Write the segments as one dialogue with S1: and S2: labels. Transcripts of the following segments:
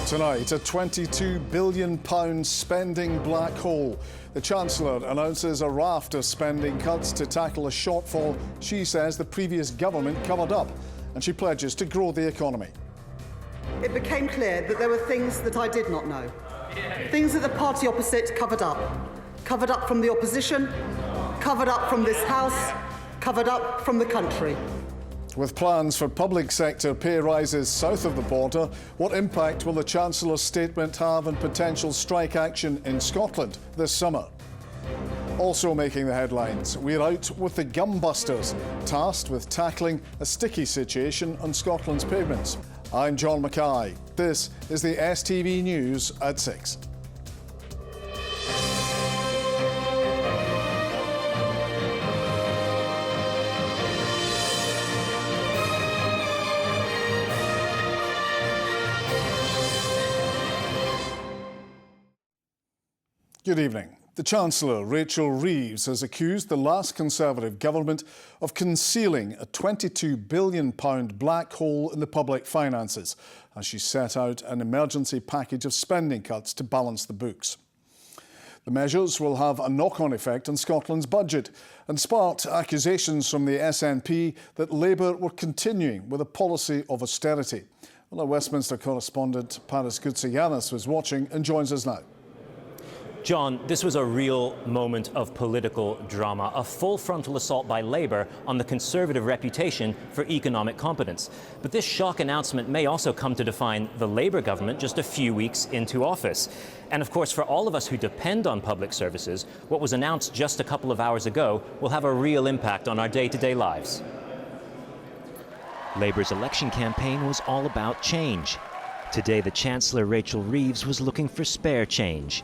S1: Tonight, a £22 billion spending black hole. The Chancellor announces a raft of spending cuts to tackle a shortfall she says the previous government covered up, and she pledges to grow the economy.
S2: It became clear that there were things that I did not know. Things that the party opposite covered up. Covered up from the opposition, covered up from this House, covered up from the country.
S1: With plans for public sector pay rises south of the border, what impact will the Chancellor's statement have on potential strike action in Scotland this summer? Also making the headlines, we're out with the gumbusters, tasked with tackling a sticky situation on Scotland's pavements. I'm John Mackay. This is the STV News at 6. Good evening. The Chancellor, Rachel Reeves, has accused the last Conservative government of concealing a £22 billion black hole in the public finances as she set out an emergency package of spending cuts to balance the books. The measures will have a knock-on effect on Scotland's budget and sparked accusations from the SNP that Labour were continuing with a policy of austerity. Well, our Westminster correspondent Paris Goutsianis was watching and joins us now.
S3: John, this was a real moment of political drama, a full frontal assault by Labour on the Conservative reputation for economic competence. But this shock announcement may also come to define the Labour government just a few weeks into office. And of course, for all of us who depend on public services, what was announced just a couple of hours ago will have a real impact on our day-to-day lives.
S4: Labour's election campaign was all about change. Today, the Chancellor, Rachel Reeves, was looking for spare change.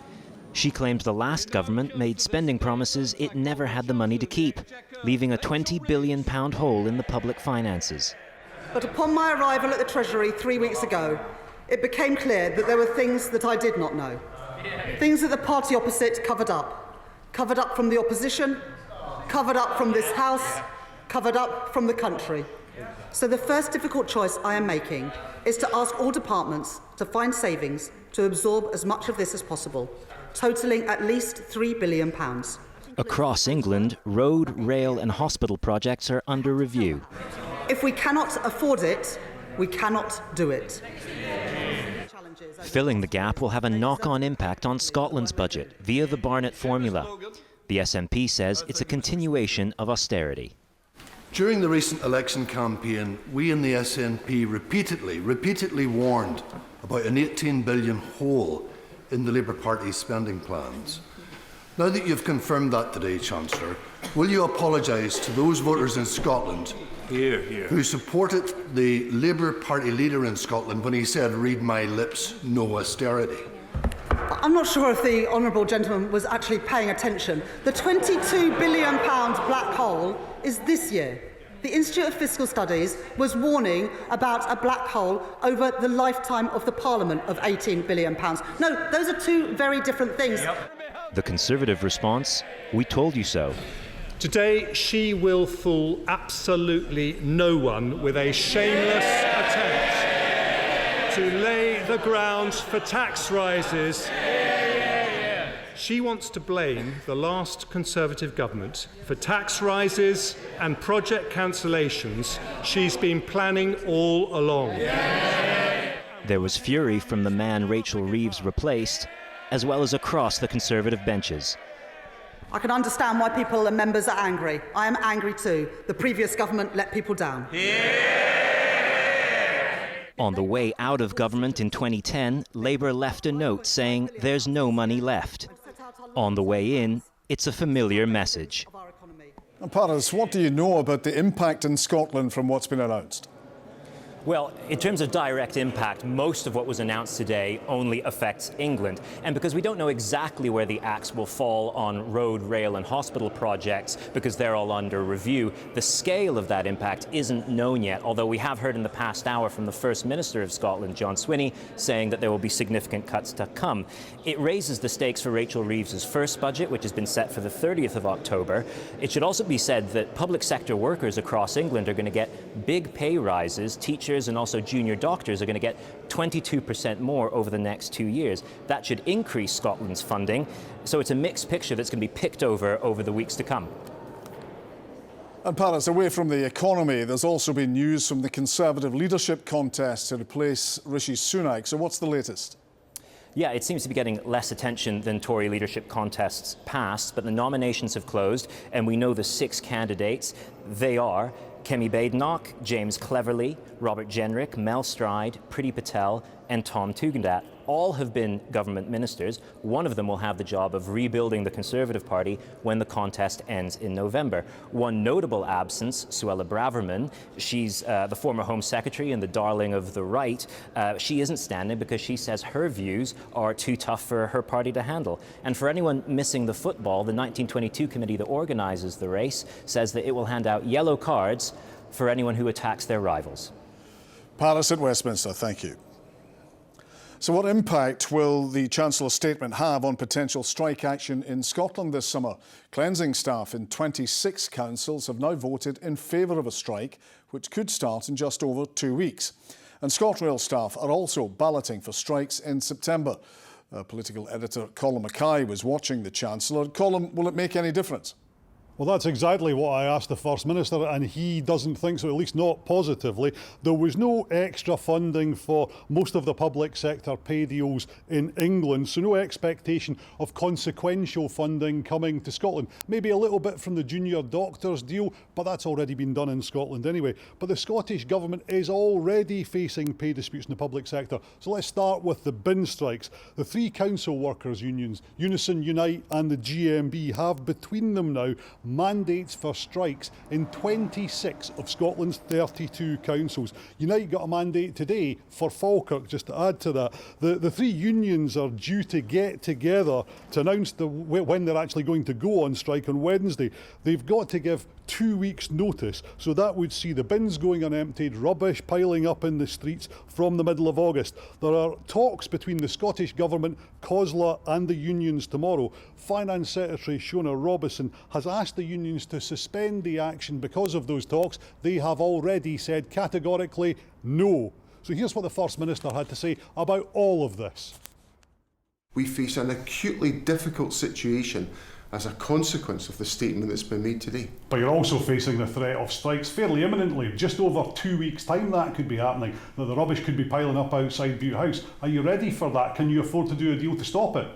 S4: She claimed the last government made spending promises it never had the money to keep, leaving a £20 billion hole in the public finances.
S2: But upon my arrival at the Treasury 3 weeks ago, it became clear that there were things that I did not know. Things that the party opposite covered up. Covered up from the opposition, covered up from this House, covered up from the country. So the first difficult choice I am making is to ask all departments to find savings to absorb as much of this as possible, totalling at least £3 billion.
S4: Across England, road, rail and hospital projects are under review.
S2: If we cannot afford it, we cannot do it.
S4: Filling the gap will have a knock-on impact on Scotland's budget via the Barnett formula. The SNP says it's a continuation of austerity.
S5: During the recent election campaign, we in the SNP repeatedly warned about an £18 billion hole in the Labour Party's spending plans. Now that you've confirmed that today, Chancellor, will you apologise to those voters in Scotland who supported the Labour Party leader in Scotland when he said, "Read my lips, no austerity"?
S2: I'm not sure if the honourable gentleman was actually paying attention. The £22 billion black hole is this year. The Institute of Fiscal Studies was warning about a black hole over the lifetime of the Parliament of £18 billion. No, those are two very different things.
S4: The Conservative response, "We told you so."
S6: Today, she will fool absolutely no one with a shameless attempt to lay the ground for tax rises. She wants to blame the last Conservative government for tax rises and project cancellations she's been planning all along.
S4: There was fury from the man Rachel Reeves replaced, as well as across the Conservative benches.
S2: I can understand why people and members are angry. I am angry too. The previous government let people down.
S4: On the way out of government in 2010, Labour left a note saying there's no money left. On the way in, it's a familiar message.
S1: And Paris, what do you know about the impact in Scotland from what's been announced?
S3: Well, in terms of direct impact, most of what was announced today only affects England. And because we don't know exactly where the axe will fall on road, rail and hospital projects, because they're all under review, the scale of that impact isn't known yet, although we have heard in the past hour from the First Minister of Scotland, John Swinney, saying that there will be significant cuts to come. It raises the stakes for Rachel Reeves' first budget, which has been set for the 30th of October. It should also be said that public sector workers across England are going to get big pay rises. Teachers teachers and also junior doctors are going to get 22% more over the next 2 years. That should increase Scotland's funding. So it's a mixed picture that's going to be picked over the weeks to come.
S1: And Paris, away from the economy, there's also been news from the Conservative leadership contest to replace Rishi Sunak. So what's the latest?
S3: Yeah, it seems to be getting less attention than Tory leadership contests past, but the nominations have closed, and we know the 6 candidates. They are Kemi Badenoch, James Cleverly, Robert Jenrick, Mel Stride, Priti Patel, and Tom Tugendhat. All have been government ministers. One of them will have the job of rebuilding the Conservative Party when the contest ends in November. One notable absence, Suella Braverman. She's the former Home Secretary and the darling of the right. She isn't standing because she says her views are too tough for her party to handle. And for anyone missing the football, the 1922 committee that organises the race says that it will hand out yellow cards for anyone who attacks their rivals.
S1: Paris at Westminster, thank you. So what impact will the Chancellor's statement have on potential strike action in Scotland this summer? Cleansing staff in 26 councils have now voted in favour of a strike, which could start in just over 2 weeks. And ScotRail staff are also balloting for strikes in September. Political editor Colin Mackay was watching the Chancellor. Colin, will it make any difference?
S7: Well, that's exactly what I asked the First Minister, and he doesn't think so, at least not positively. There was no extra funding for most of the public sector pay deals in England, so no expectation of consequential funding coming to Scotland. Maybe a little bit from the junior doctors deal, but that's already been done in Scotland anyway. But the Scottish Government is already facing pay disputes in the public sector. So let's start with the bin strikes. The 3 council workers' unions, Unison, Unite and the GMB, have between them now mandates for strikes in 26 of Scotland's 32 councils. Unite got a mandate today for Falkirk, just to add to that. The 3 unions are due to get together to announce when they're actually going to go on strike on Wednesday. They've got to give 2 weeks' notice, so that would see the bins going unemptied, rubbish piling up in the streets from the middle of August. There are talks between the Scottish Government, COSLA and the unions tomorrow. Finance Secretary Shona Robison has asked the unions to suspend the action because of those talks. They have already said categorically no. So here's what the First Minister had to say about all of this.
S8: We face an acutely difficult situation as a consequence of the statement that's been made today.
S7: But you're also facing the threat of strikes fairly imminently. Just over 2 weeks' time that could be happening, that the rubbish could be piling up outside Bute House. Are you ready for that? Can you afford to do a deal to stop it?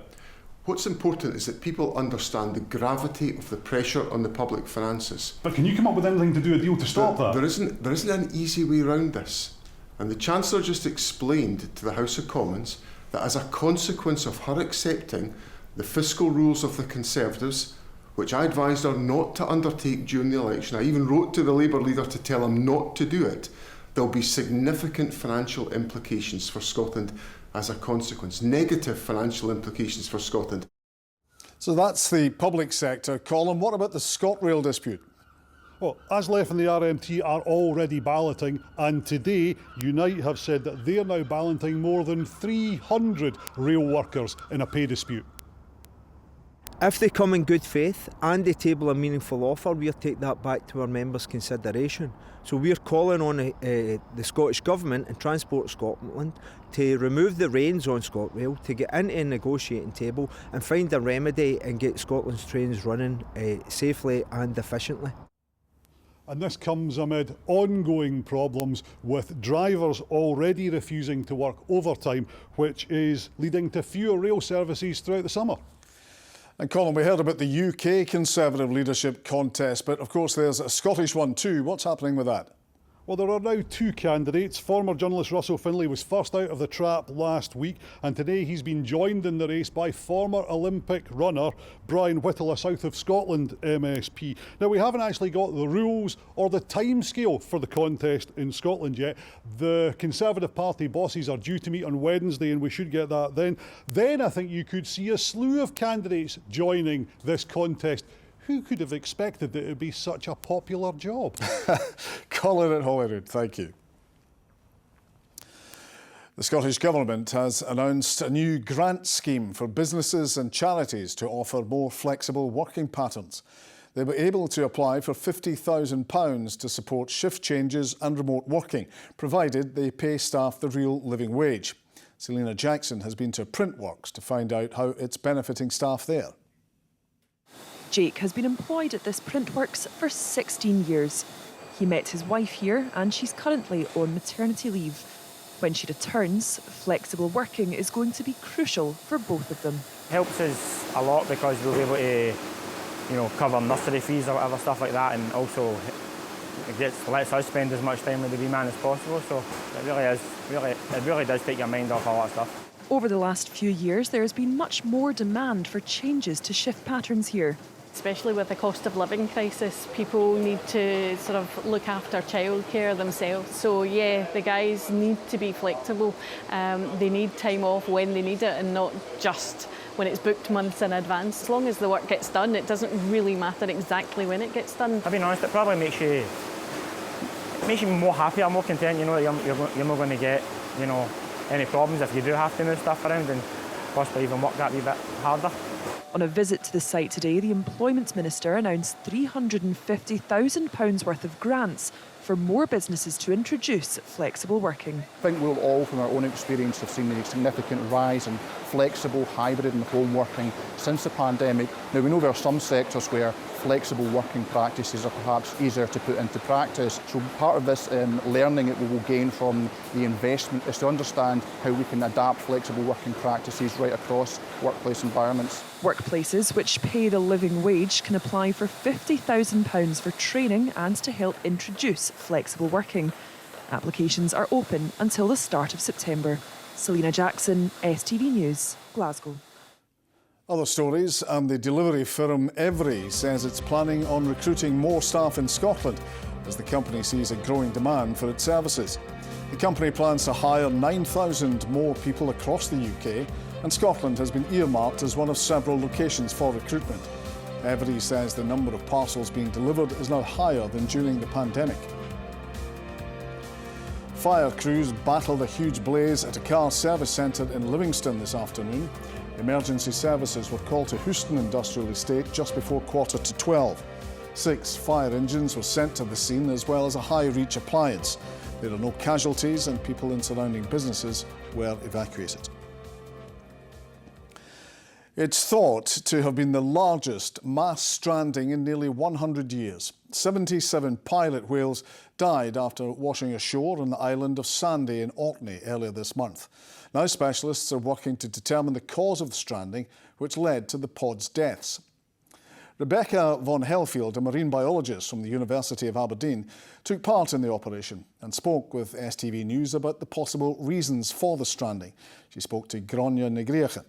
S8: What's important is that people understand the gravity of the pressure on the public finances.
S7: But can you come up with anything to do a deal to stop that?
S8: There isn't an easy way around this. And the Chancellor just explained to the House of Commons that as a consequence of her accepting the fiscal rules of the Conservatives, which I advised her not to undertake during the election, I even wrote to the Labour leader to tell him not to do it, there'll be significant financial implications for Scotland as a consequence, negative financial implications for Scotland.
S1: So that's the public sector. Colin, what about the ScotRail dispute?
S7: Well, ASLEF and the RMT are already balloting, and today Unite have said that they're now balloting more than 300 rail workers in a pay dispute.
S9: If they come in good faith and they table a meaningful offer, we'll take that back to our members' consideration. So we're calling on the Scottish Government and Transport Scotland to remove the reins on ScotRail, to get into a negotiating table and find a remedy and get Scotland's trains running safely and efficiently.
S7: And this comes amid ongoing problems with drivers already refusing to work overtime, which is leading to fewer rail services throughout the summer.
S1: And Colin, we heard about the UK Conservative leadership contest, but of course there's a Scottish one too. What's happening with that?
S7: Well, there are now 2 candidates. Former journalist Russell Finlay was first out of the trap last week, and today he's been joined in the race by former Olympic runner Brian Whittle, a South of Scotland MSP. Now, we haven't actually got the rules or the timescale for the contest in Scotland yet. The Conservative Party bosses are due to meet on Wednesday, and we should get that then. Then I think you could see a slew of candidates joining this contest. Who could have expected that it would be such a popular job?
S1: Colin at Holyrood, thank you. The Scottish Government has announced a new grant scheme for businesses and charities to offer more flexible working patterns. They were able to apply for £50,000 to support shift changes and remote working, provided they pay staff the real living wage. Selina Jackson has been to Printworks to find out how it's benefiting staff there.
S10: Jake has been employed at this Printworks for 16 years. He met his wife here and she's currently on maternity leave. When she returns, flexible working is going to be crucial for both of them.
S11: Helps us a lot because we'll be able to, cover nursery fees or whatever, stuff like that, and also lets us spend as much time with the wee man as possible. So it really does take your mind off a lot of stuff.
S10: Over the last few years, there has been much more demand for changes to shift patterns here.
S12: Especially with the cost of living crisis, people need to sort of look after childcare themselves. So yeah, the guys need to be flexible. They need time off when they need it and not just when it's booked months in advance. As long as the work gets done, it doesn't really matter exactly when it gets done.
S11: I've been honest, it probably makes you more happier, more content. You're not going to get any problems if you do have to move stuff around and possibly even work that wee bit harder.
S10: On a visit to the site today, the Employment Minister announced £350,000 worth of grants for more businesses to introduce flexible working.
S13: I think we'll all, from our own experience, have seen a significant rise in flexible, hybrid and home working since the pandemic. Now, we know there are some sectors where flexible working practices are perhaps easier to put into practice. So part of this learning that we will gain from the investment is to understand how we can adapt flexible working practices right across workplace environments.
S10: Workplaces which pay the living wage can apply for £50,000 for training and to help introduce flexible working. Applications are open until the start of September. Selina Jackson, STV News, Glasgow.
S1: Other stories, and the delivery firm Every says it's planning on recruiting more staff in Scotland as the company sees a growing demand for its services. The company plans to hire 9,000 more people across the UK, and Scotland has been earmarked as one of several locations for recruitment. Every says the number of parcels being delivered is now higher than during the pandemic. Fire crews battled a huge blaze at a car service centre in Livingston this afternoon. Emergency services were called to Houston Industrial Estate just before 11:45. 6 fire engines were sent to the scene, as well as a high-reach appliance. There are no casualties and people in surrounding businesses were evacuated. It's thought to have been the largest mass stranding in nearly 100 years. 77 pilot whales died after washing ashore on the island of Sandy in Orkney earlier this month. Now specialists are working to determine the cause of the stranding, which led to the pod's deaths. Rebecca von Helfield, a marine biologist from the University of Aberdeen, took part in the operation and spoke with STV News about the possible reasons for the stranding. She spoke to Gráinne Negriacha.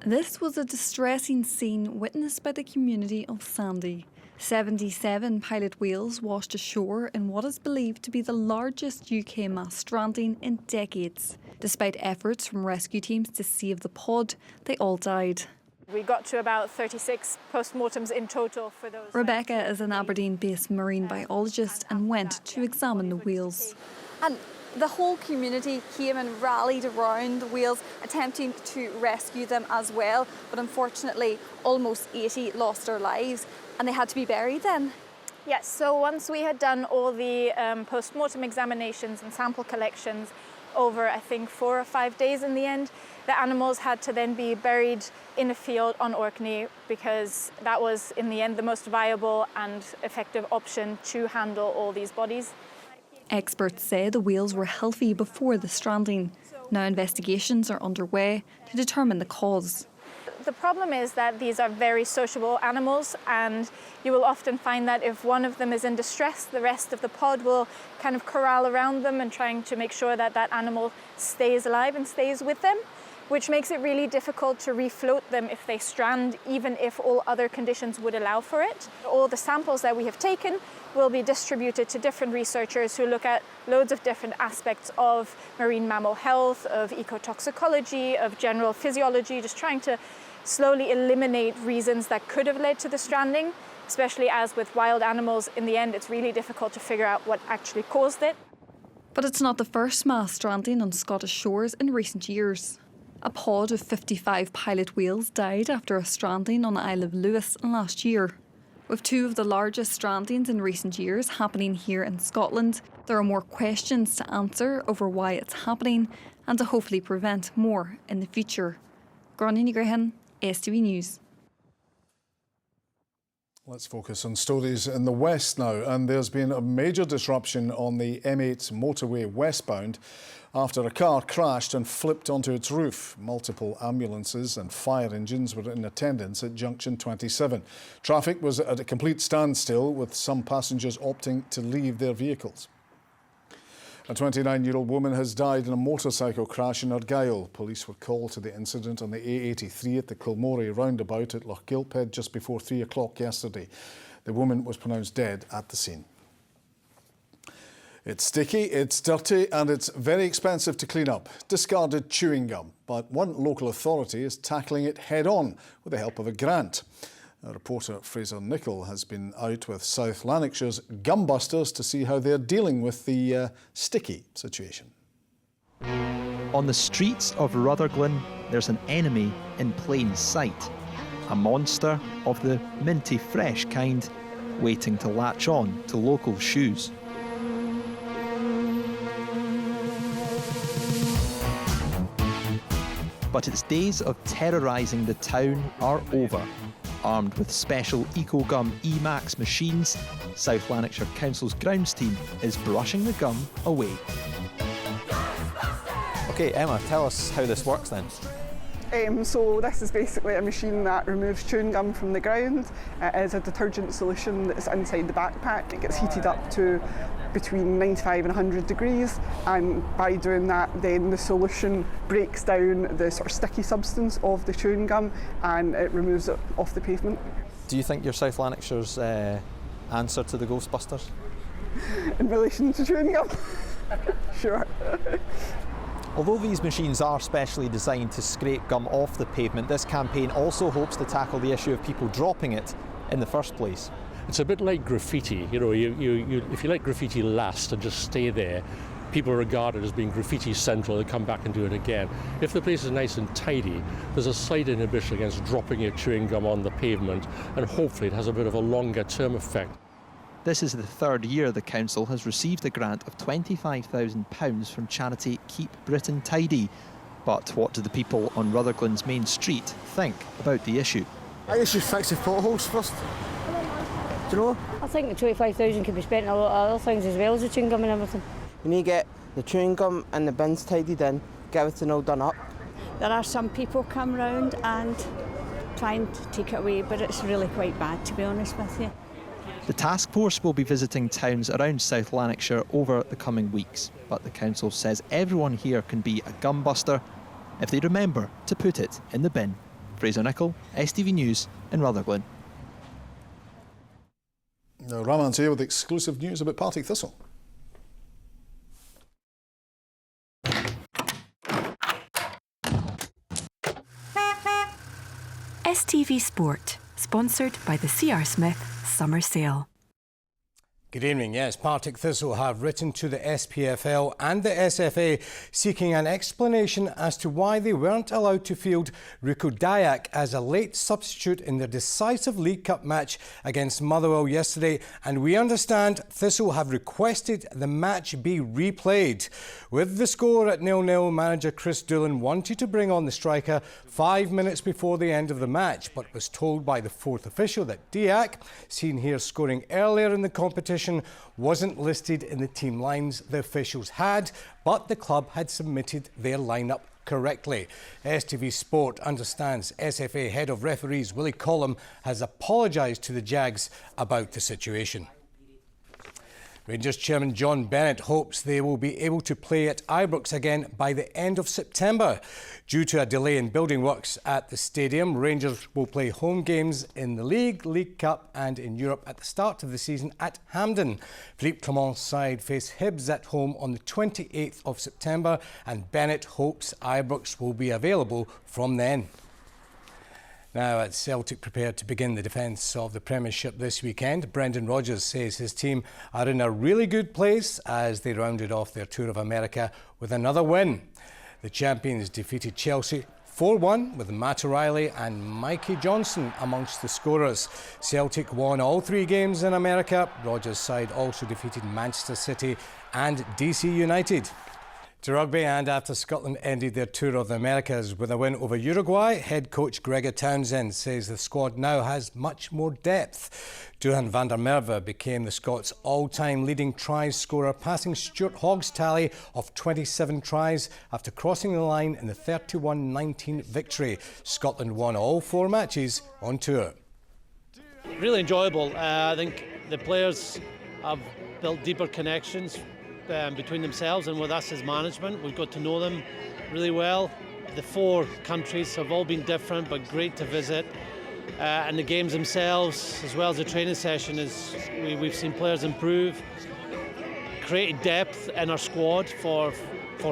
S14: This was a distressing scene witnessed by the community of Sandy. 77 pilot whales washed ashore in what is believed to be the largest UK mass stranding in decades. Despite efforts from rescue teams to save the pod, they all died.
S15: We got to about 36 post-mortems in total for those.
S14: Rebecca is an Aberdeen-based marine biologist and went to examine the whales.
S16: And the whole community came and rallied around the whales, attempting to rescue them as well. But unfortunately, almost 80 lost their lives and they had to be buried then.
S15: Yes, so once we had done all the post-mortem examinations and sample collections over, I think, 4 or 5 days in the end, the animals had to then be buried in a field on Orkney because that was, in the end, the most viable and effective option to handle all these bodies.
S14: Experts say the whales were healthy before the stranding. Now investigations are underway to determine the cause.
S15: The problem is that these are very sociable animals, and you will often find that if one of them is in distress, the rest of the pod will kind of corral around them and trying to make sure that that animal stays alive and stays with them, which makes it really difficult to refloat them if they strand, even if all other conditions would allow for it. All the samples that we have taken will be distributed to different researchers who look at loads of different aspects of marine mammal health, of ecotoxicology, of general physiology, just trying to slowly eliminate reasons that could have led to the stranding, especially as with wild animals, in the end, it's really difficult to figure out what actually caused it.
S14: But it's not the first mass stranding on Scottish shores in recent years. A pod of 55 pilot whales died after a stranding on the Isle of Lewis last year. With two of the largest strandings in recent years happening here in Scotland, there are more questions to answer over why it's happening and to hopefully prevent more in the future. Gráinne Grehan, STV News.
S1: Let's focus on stories in the west now, and there's been a major disruption on the M8 motorway westbound after a car crashed and flipped onto its roof. Multiple ambulances and fire engines were in attendance at junction 27. Traffic was at a complete standstill, with some passengers opting to leave their vehicles. A 29-year-old woman has died in a motorcycle crash in Argyll. Police were called to the incident on the A83 at the Kilmorey roundabout at Lochgilphead just before 3 o'clock yesterday. The woman was pronounced dead at the scene. It's sticky, it's dirty and it's very expensive to clean up. Discarded chewing gum. But one local authority is tackling it head-on with the help of a grant. Our reporter Fraser Nicholl has been out with South Lanarkshire's Gumbusters to see how they're dealing with the sticky situation.
S17: On the streets of Rutherglen, there's an enemy in plain sight. A monster of the minty fresh kind, waiting to latch on to local shoes. But its days of terrorising the town are over. Armed with special EcoGum E-Max machines, South Lanarkshire Council's grounds team is brushing the gum away.
S18: OK, Emma, tell us how this works then.
S19: So this is basically a machine that removes chewing gum from the ground. It is a detergent solution that's inside the backpack. It gets heated up to between 95 and 100 degrees, and by doing that then the solution breaks down the sort of sticky substance of the chewing gum and it removes it off the pavement.
S18: Do you think you're South Lanarkshire's answer to the Ghostbusters?
S19: In relation to chewing gum? Sure.
S18: Although these machines are specially designed to scrape gum off the pavement, this campaign also hopes to tackle the issue of people dropping it in the first place.
S20: It's a bit like graffiti. You know, if you let graffiti last and just stay there, people regard it as being graffiti central. They come back and do it again. If the place is nice and tidy, there's a slight inhibition against dropping your chewing gum on the pavement, and hopefully it has a bit of a longer-term effect.
S17: This is the third year the council has received a grant of £25,000 from charity Keep Britain Tidy. But what do the people on Rutherglen's main street think about the issue?
S21: I think they should fix the potholes first. Do you know?
S22: I think the 25,000 could be spent on a lot of other things as well as the chewing gum and everything.
S21: We need to get the chewing gum and the bins tidied in, get everything all done up.
S23: There are some people come round and trying to take it away, but it's really quite bad, to be honest with you.
S17: The task force will be visiting towns around South Lanarkshire over the coming weeks, but the council says everyone here can be a gumbuster if they remember to put it in the bin. Fraser Nicholl, STV News in Rutherglen.
S1: Now, Raman's here with exclusive news about Partick Thistle.
S24: STV Sport, sponsored by the C.R. Smith Summer Sale.
S25: Good evening. Yes, Partick Thistle have written to the SPFL and the SFA seeking an explanation as to why they weren't allowed to field Rico Dyack as a late substitute in their decisive League Cup match against Motherwell yesterday, and we understand Thistle have requested the match be replayed. With the score at 0-0, manager Chris Doolan wanted to bring on the striker 5 minutes before the end of the match, but was told by the fourth official that Dyack, seen here scoring earlier in the competition, wasn't listed in the team lines the officials had, but the club had submitted their lineup correctly. STV Sport understands SFA head of referees Willie Collum has apologised to the Jags about the situation. Rangers chairman John Bennett hopes they will be able to play at Ibrox again by the end of September. Due to a delay in building works at the stadium, Rangers will play home games in the League Cup and in Europe at the start of the season at Hampden. Philippe Clement's side face Hibs at home on the 28th of September, and Bennett hopes Ibrox will be available from then. Now, at Celtic prepared to begin the defence of the Premiership this weekend, Brendan Rodgers says his team are in a really good place as they rounded off their tour of America with another win. The champions defeated Chelsea 4-1 with Matt O'Reilly and Mikey Johnson amongst the scorers. Celtic won all 3 games in America. Rodgers' side also defeated Manchester City and DC United. To rugby, and after Scotland ended their tour of the Americas with a win over Uruguay, head coach Gregor Townsend says the squad now has much more depth. Duhan van der Merwe became the Scots' all-time leading try scorer, passing Stuart Hogg's tally of 27 tries after crossing the line in the 31-19 victory. Scotland won all 4 matches on tour.
S2: Really enjoyable. I think the players have built deeper connections between themselves and with us as management. We've got to know them really well. The 4 countries have all been different but great to visit. And the games themselves, as well as the training session, we've seen players improve, created depth in our squad for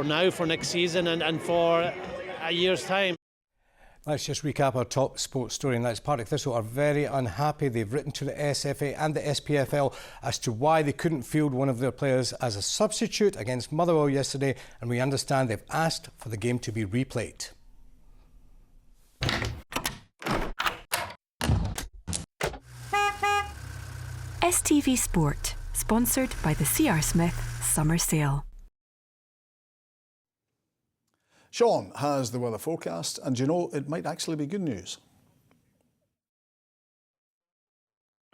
S2: now, for next season and for a year's time.
S25: Let's just recap our top sports story, and that's Partick Thistle are very unhappy. They've written to the SFA and the SPFL as to why they couldn't field one of their players as a substitute against Motherwell yesterday, and we understand they've asked for the game to be replayed.
S24: STV Sport, sponsored by the C.R. Smith Summer Sale.
S1: Sean has the weather forecast, and you know, it might actually be good news.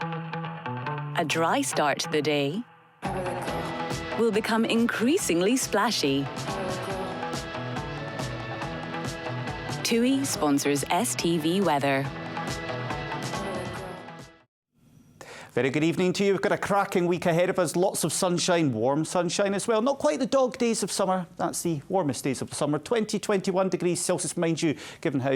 S3: A dry start to the day will become increasingly splashy. TUI sponsors STV Weather.
S4: Very good evening to you. We've got a cracking week ahead of us. Lots of sunshine, warm sunshine as well. Not quite the dog days of summer. That's the warmest days of the summer. 21 degrees Celsius, mind you, given how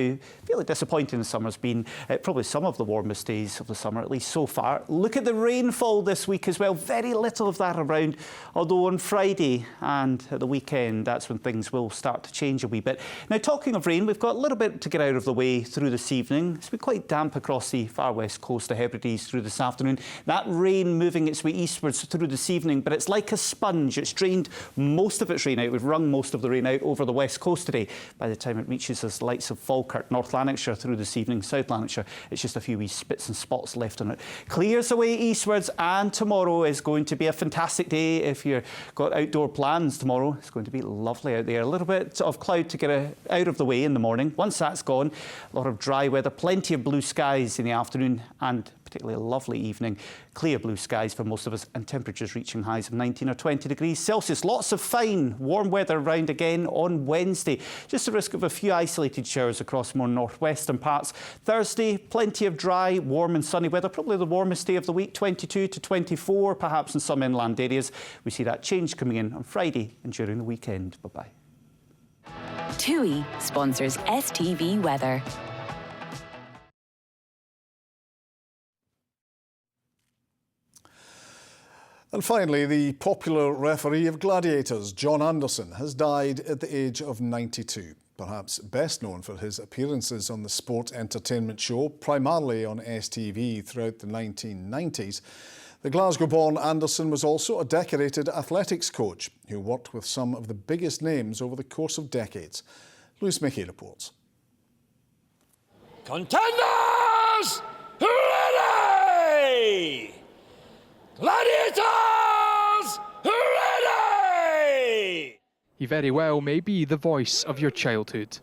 S4: fairly disappointing the summer's been. Probably some of the warmest days of the summer, at least so far. Look at the rainfall this week as well. Very little of that around. Although on Friday and at the weekend, that's when things will start to change a wee bit. Now, talking of rain, we've got a little bit to get out of the way through this evening. It's been quite damp across the far west coast, the Hebrides, through this afternoon. That rain moving its way eastwards through this evening, but it's like a sponge. It's drained most of its rain out. We've wrung most of the rain out over the west coast today. By the time it reaches us, lights of Falkirk, North Lanarkshire through this evening, South Lanarkshire, it's just a few wee spits and spots left on it. Clears away eastwards, and tomorrow is going to be a fantastic day if you've got outdoor plans tomorrow. It's going to be lovely out there. A little bit of cloud to get out of the way in the morning. Once that's gone, a lot of dry weather, plenty of blue skies in the afternoon, and particularly a lovely evening. Clear blue skies for most of us, and temperatures reaching highs of 19 or 20 degrees Celsius. Lots of fine, warm weather around again on Wednesday. Just the risk of a few isolated showers across more northwestern parts. Thursday, plenty of dry, warm and sunny weather. Probably the warmest day of the week, 22 to 24, perhaps in some inland areas. We see that change coming in on Friday and during the weekend. Bye-bye.
S3: TUI sponsors STV Weather.
S1: And finally, the popular referee of Gladiators, John Anderson, has died at the age of 92. Perhaps best known for his appearances on the sport entertainment show, primarily on STV throughout the 1990s. The Glasgow-born Anderson was also a decorated athletics coach who worked with some of the biggest names over the course of decades. Lewis Mickey reports.
S5: Contenders, ready! Gladiators, ready!
S6: He very well may be the voice of your childhood.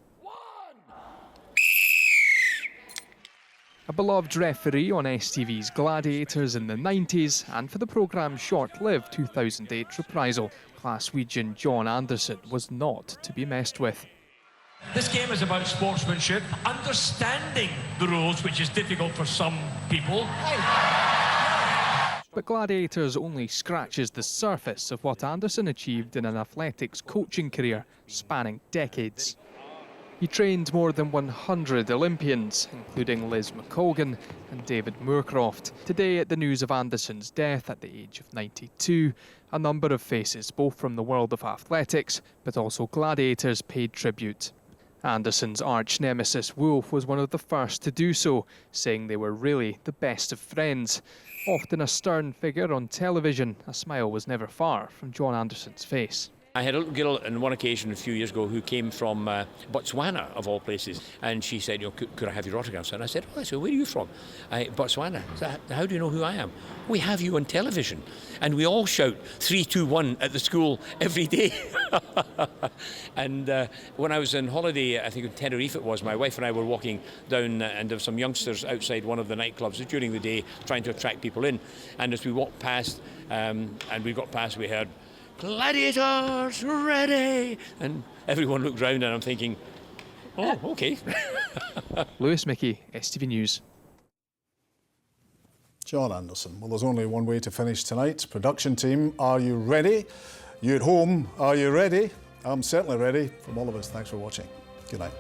S6: A beloved referee on STV's Gladiators in the 90s, and for the programme's short-lived 2008 reprisal, Glaswegian John Anderson was not to be messed with.
S5: This game is about sportsmanship, understanding the rules, which is difficult for some people.
S6: But Gladiators only scratches the surface of what Anderson achieved in an athletics coaching career spanning decades. He trained more than 100 Olympians, including Liz McColgan and David Moorcroft. Today, at the news of Anderson's death at the age of 92, a number of faces, both from the world of athletics, but also Gladiators, paid tribute. Anderson's arch-nemesis Wolf was one of the first to do so, saying they were really the best of friends. Often a stern figure on television, a smile was never far from John Anderson's face.
S7: I had a little girl on one occasion a few years ago who came from Botswana, of all places, and she said, could I have your autographs? And I said, where are you from? Botswana. So, how do you know who I am? We have you on television, and we all shout 3, 2, 1 at the school every day. And when I was on holiday, I think in Tenerife it was, my wife and I were walking down and there were some youngsters outside one of the nightclubs during the day trying to attract people in. And as we walked past, we heard, "Gladiators, ready!" And everyone looked round and I'm thinking, oh, OK.
S6: Lewis Mickey, STV News.
S1: John Anderson. Well, there's only one way to finish tonight. Production team, are you ready? You at home, are you ready? I'm certainly ready. From all of us, thanks for watching. Good night.